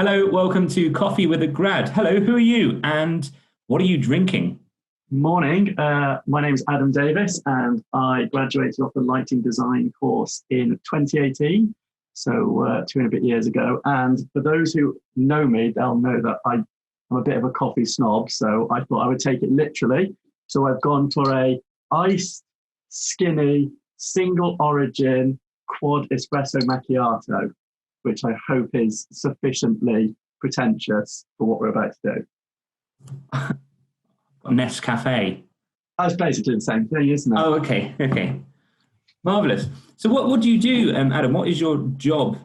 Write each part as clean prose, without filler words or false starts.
Hello, welcome to Coffee with a Grad. Hello, who are you and what are you drinking? Morning, my name is Adam Davies and I graduated off the lighting design course in 2018, so 2.5 years ago. And for those who know me, they'll know that I'm a bit of a coffee snob, so I thought I would take it literally. So I've gone for a iced, skinny, single origin, quad espresso macchiato, which I hope is sufficiently pretentious for what we're about to do. Nescafe. That's basically the same thing, isn't it? Oh, okay. Marvellous. So what do you do, Adam? What is your job?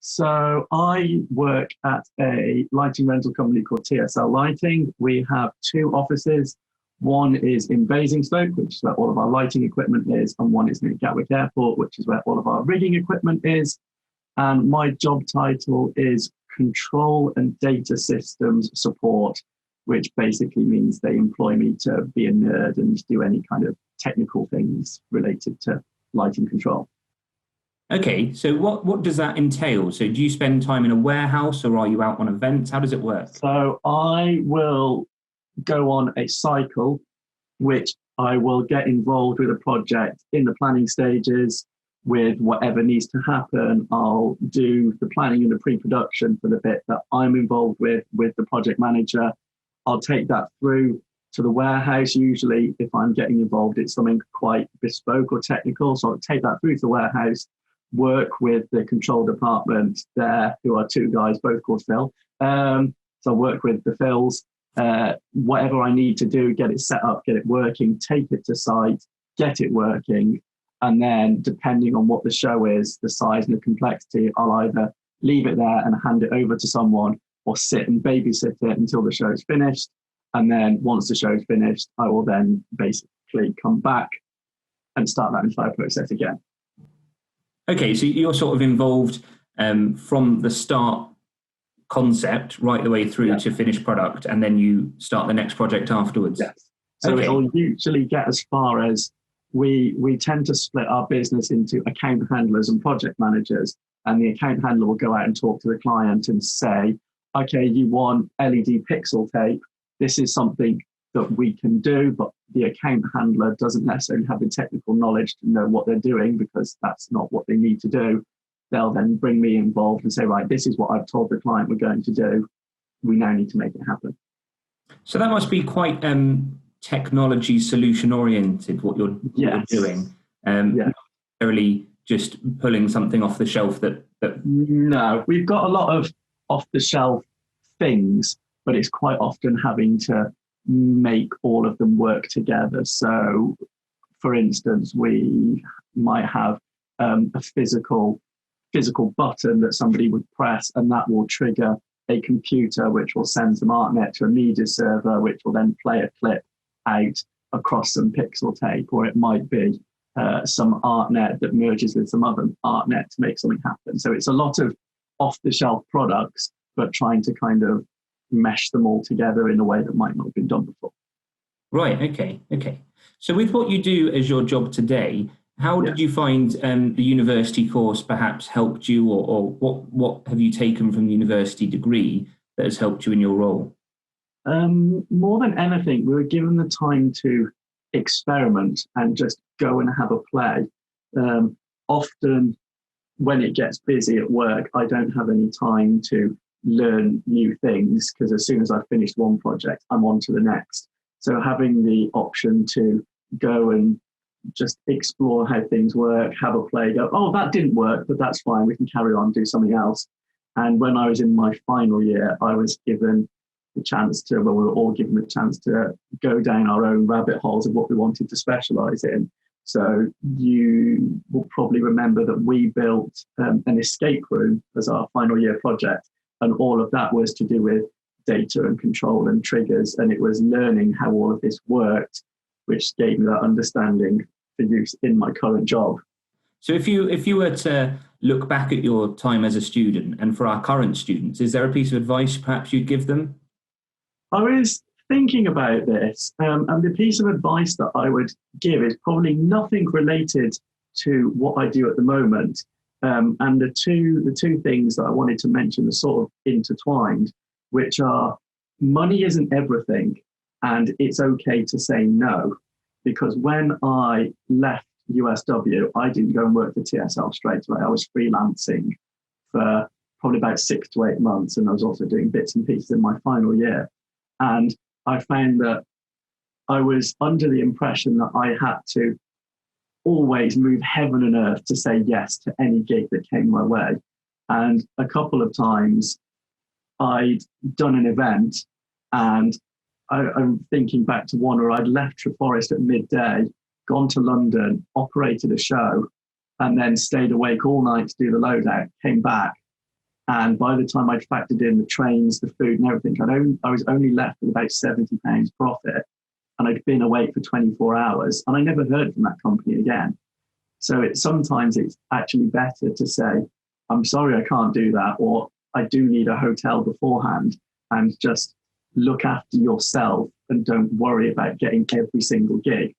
So I work at a lighting rental company called TSL Lighting. We have two offices. One is in Basingstoke, which is where all of our lighting equipment is, and one is near Gatwick Airport, which is where all of our rigging equipment is. And my job title is Control and Data Systems Support, which basically means they employ me to be a nerd and do any kind of technical things related to lighting control. Okay, so what does that entail? So do you spend time in a warehouse or are you out on events? How does it work? So I will go on a cycle, which I will get involved with a project in the planning stages with whatever needs to happen. I'll do the planning and the pre-production for the bit that I'm involved with the project manager. I'll take that through to the warehouse. Usually, if I'm getting involved, it's something quite bespoke or technical. So I'll take that through to the warehouse, work with the control department there, who are two guys, both called Phil. So I'll work with the Phils, whatever I need to do, get it set up, get it working, take it to site, get it working. And then depending on what the show is, the size and the complexity, I'll either leave it there and hand it over to someone or sit and babysit it until the show is finished. And then once the show is finished, I will then basically come back and start that entire process again. Okay, so you're sort of involved from the start concept right the way through to finished product, and then you start the next project afterwards. Yes. So it'll usually get as far as we tend to split our business into account handlers and project managers. And the account handler will go out and talk to the client and say, okay, you want LED pixel tape. This is something that we can do, but the account handler doesn't necessarily have the technical knowledge to know what they're doing because that's not what they need to do. They'll then bring me involved and say, right, this is what I've told the client we're going to do. We now need to make it happen. So that must be quite technology solution oriented, what you're doing. Not necessarily just pulling something off the shelf that... No, we've got a lot of off-the-shelf things, but it's quite often having to make all of them work together. So, for instance, we might have a physical button that somebody would press, and that will trigger a computer, which will send some ArtNet to a media server, which will then play a clip out across some pixel tape, or it might be some ArtNet that merges with some other ArtNet to make something happen. So it's a lot of off-the-shelf products, but trying to kind of mesh them all together in a way that might not have been done before. Right, okay. So with what you do as your job today, how did you find the university course perhaps helped you, or what have you taken from the university degree that has helped you in your role? More than anything, we were given the time to experiment and just go and have a play. Often when it gets busy at work, I don't have any time to learn new things because as soon as I've finished one project, I'm on to the next. So having the option to go and just explore how things work, have a play, go, oh, that didn't work, but that's fine. We can carry on, do something else. And when I was in my final year, I was given the chance to, well, we were all given the chance to go down our own rabbit holes of what we wanted to specialize in. So you will probably remember that we built an escape room as our final year project. And all of that was to do with data and control and triggers. And it was learning how all of this worked, which gave me that understanding for use in my current job. So if you were to look back at your time as a student, and for our current students, is there a piece of advice perhaps you'd give them? I was thinking about this, and the piece of advice that I would give is probably nothing related to what I do at the moment. And the two things that I wanted to mention are sort of intertwined, which are money isn't everything, and it's okay to say no. Because when I left USW, I didn't go and work for TSL straight away. I was freelancing for probably about 6 to 8 months, and I was also doing bits and pieces in my final year. And I found that I was under the impression that I had to always move heaven and earth to say yes to any gig that came my way. And a couple of times I'd done an event, and I'm thinking back to one where I'd left Treforest at midday, gone to London, operated a show, and then stayed awake all night to do the loadout, came back. And by the time I'd factored in the trains, the food and everything, I was only left with about £70 profit. And I'd been awake for 24 hours, and I never heard from that company again. So sometimes it's actually better to say, I'm sorry, I can't do that, or I do need a hotel beforehand, and just look after yourself and don't worry about getting every single gig.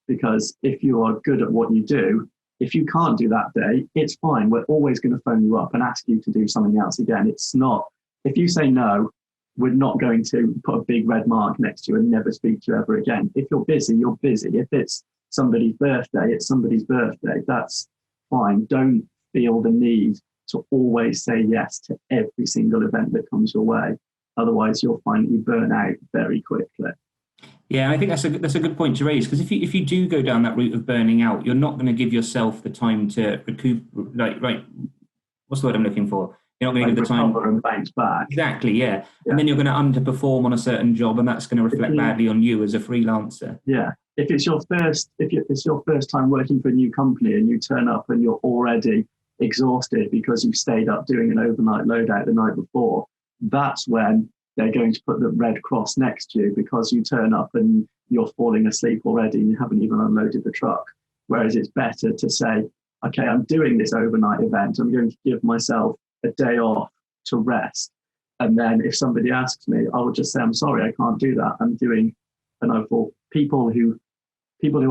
Because if you are good at what you do, if you can't do that day, it's fine. We're always going to phone you up and ask you to do something else again. It's not, if you say no, we're not going to put a big red mark next to you and never speak to you ever again. If you're busy, you're busy. If it's somebody's birthday, it's somebody's birthday. That's fine. Don't feel the need to always say yes to every single event that comes your way. Otherwise, you'll find that you burn out very quickly. Yeah, I think that's a good point to raise, because if you do go down that route of burning out, you're not going to give yourself the time to recoup. Right, what's the word I'm looking for? You're not going to give the time and bounce back. Exactly, yeah. And then you're going to underperform on a certain job, and that's going to reflect badly on you as a freelancer. Yeah, if it's your first time working for a new company, and you turn up and you're already exhausted because you stayed up doing an overnight loadout the night before, that's when they're going to put the red cross next to you, because you turn up and you're falling asleep already and you haven't even unloaded the truck. Whereas it's better to say, okay, I'm doing this overnight event. I'm going to give myself a day off to rest. And then if somebody asks me, I will just say, I'm sorry, I can't do that. I'm doing an overall. People who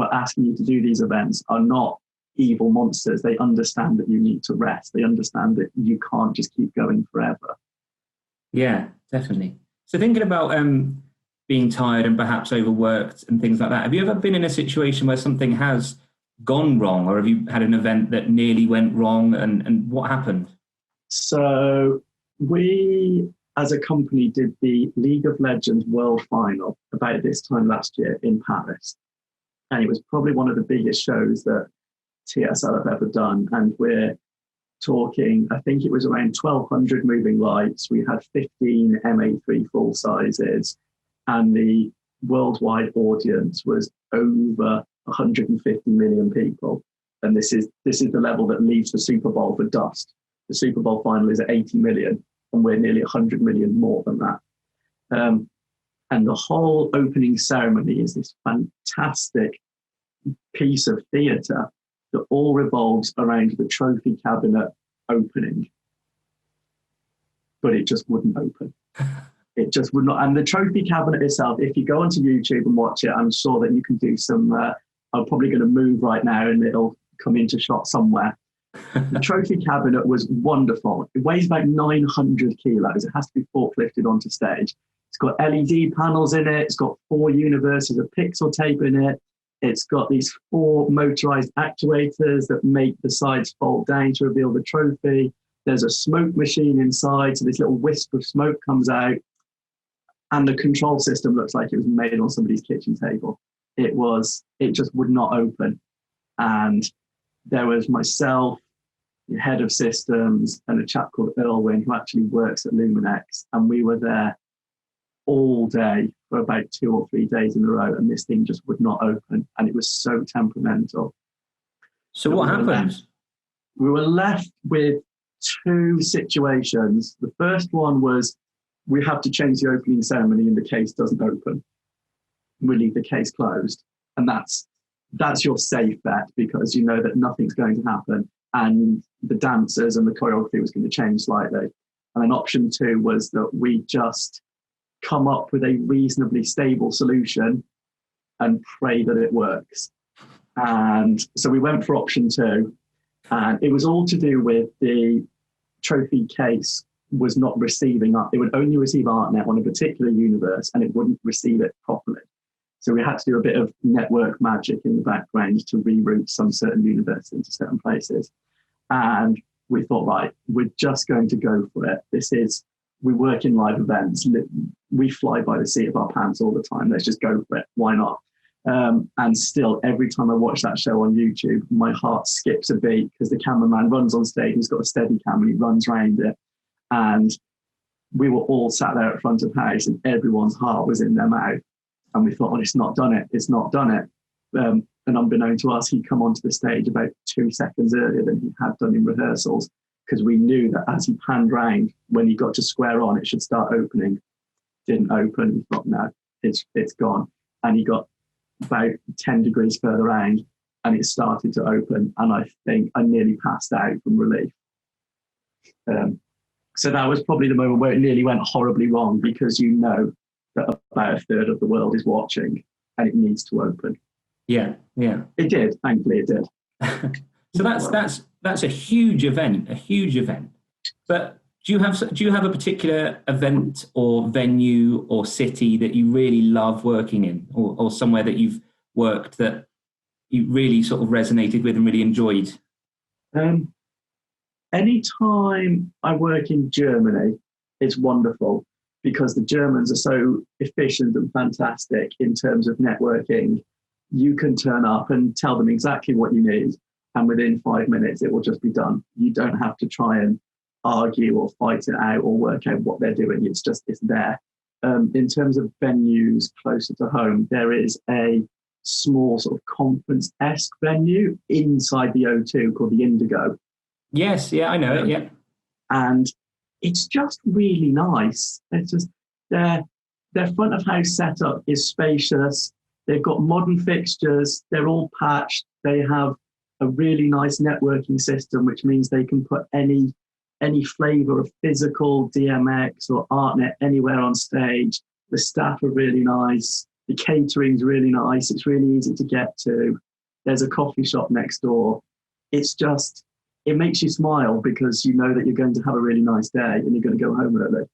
are asking you to do these events are not evil monsters. They understand that you need to rest. They understand that you can't just keep going forever. Yeah, definitely. So thinking about being tired and perhaps overworked and things like that, have you ever been in a situation where something has gone wrong, or have you had an event that nearly went wrong, and what happened? So we, as a company, did the League of Legends World Final about this time last year in Paris. And it was probably one of the biggest shows that TSL have ever done. And we're talking, I think it was around 1,200 moving lights. We had 15 MA3 full sizes, and the worldwide audience was over 150 million people. And this is the level that leaves the Super Bowl for dust. The Super Bowl final is at 80 million, and we're nearly 100 million more than that. And the whole opening ceremony is this fantastic piece of theatre that all revolves around the trophy cabinet opening. But it just wouldn't open. It just would not. And the trophy cabinet itself, if you go onto YouTube and watch it, I'm sure that you can do some, I'm probably going to move right now and it'll come into shot somewhere. The trophy cabinet was wonderful. It weighs about 900 kilos. It has to be forklifted onto stage. It's got LED panels in it. It's got 4 universes of pixel tape in it. It's got these 4 motorized actuators that make the sides fold down to reveal the trophy. There's a smoke machine inside, so this little wisp of smoke comes out. And the control system looks like it was made on somebody's kitchen table. It just would not open. And there was myself, the head of systems, and a chap called Irwin, who actually works at Luminex. And we were there all day for about 2 or 3 days in a row, and this thing just would not open. And it was so temperamental. So what happened? We were left with 2 situations. The first one was, we have to change the opening ceremony and the case doesn't open. We leave the case closed. And that's your safe bet, because you know that nothing's going to happen, and the dancers and the choreography was going to change slightly. And then option 2 was that we just come up with a reasonably stable solution and pray that it works. And so we went for option 2. And it was all to do with the trophy case was not receiving art. It would only receive ArtNet on a particular universe and it wouldn't receive it properly. So we had to do a bit of network magic in the background to reroute some certain universe into certain places. And we thought, right, we're just going to go for it. We work in live events. We fly by the seat of our pants all the time. Let's just go for it. Why not? And still, every time I watch that show on YouTube, my heart skips a beat because the cameraman runs on stage. He's got a steady cam and he runs around it. And we were all sat there at front of house and everyone's heart was in their mouth. And we thought, well, it's not done it. It's not done it. And unbeknown to us, he'd come onto the stage about 2 seconds earlier than he had done in rehearsals, because we knew that as he panned round, when he got to square on, it should start opening. Didn't open. We thought, no, it's gone. And he got about 10 degrees further round and it started to open. And I think I nearly passed out from relief. So that was probably the moment where it nearly went horribly wrong, because you know that about a third of the world is watching and it needs to open. Yeah. It did. Thankfully, it did. So that's a huge event. But do you have a particular event or venue or city that you really love working in, or somewhere that you've worked that you really sort of resonated with and really enjoyed? Anytime I work in Germany, it's wonderful, because the Germans are so efficient and fantastic in terms of networking. You can turn up and tell them exactly what you need, and within 5 minutes, it will just be done. You don't have to try and argue or fight it out or work out what they're doing. It's there. In terms of venues closer to home, there is a small sort of conference-esque venue inside the O2 called the Indigo. Yes, yeah, I know it, yeah. And it's just really nice. It's just their front of house setup is spacious. They've got modern fixtures. They're all patched. They have a really nice networking system, which means they can put any flavor of physical DMX or ArtNet anywhere on stage. The staff are really nice. The catering's really nice. It's really easy to get to. There's a coffee shop next door. It makes you smile because you know that you're going to have a really nice day and you're going to go home early.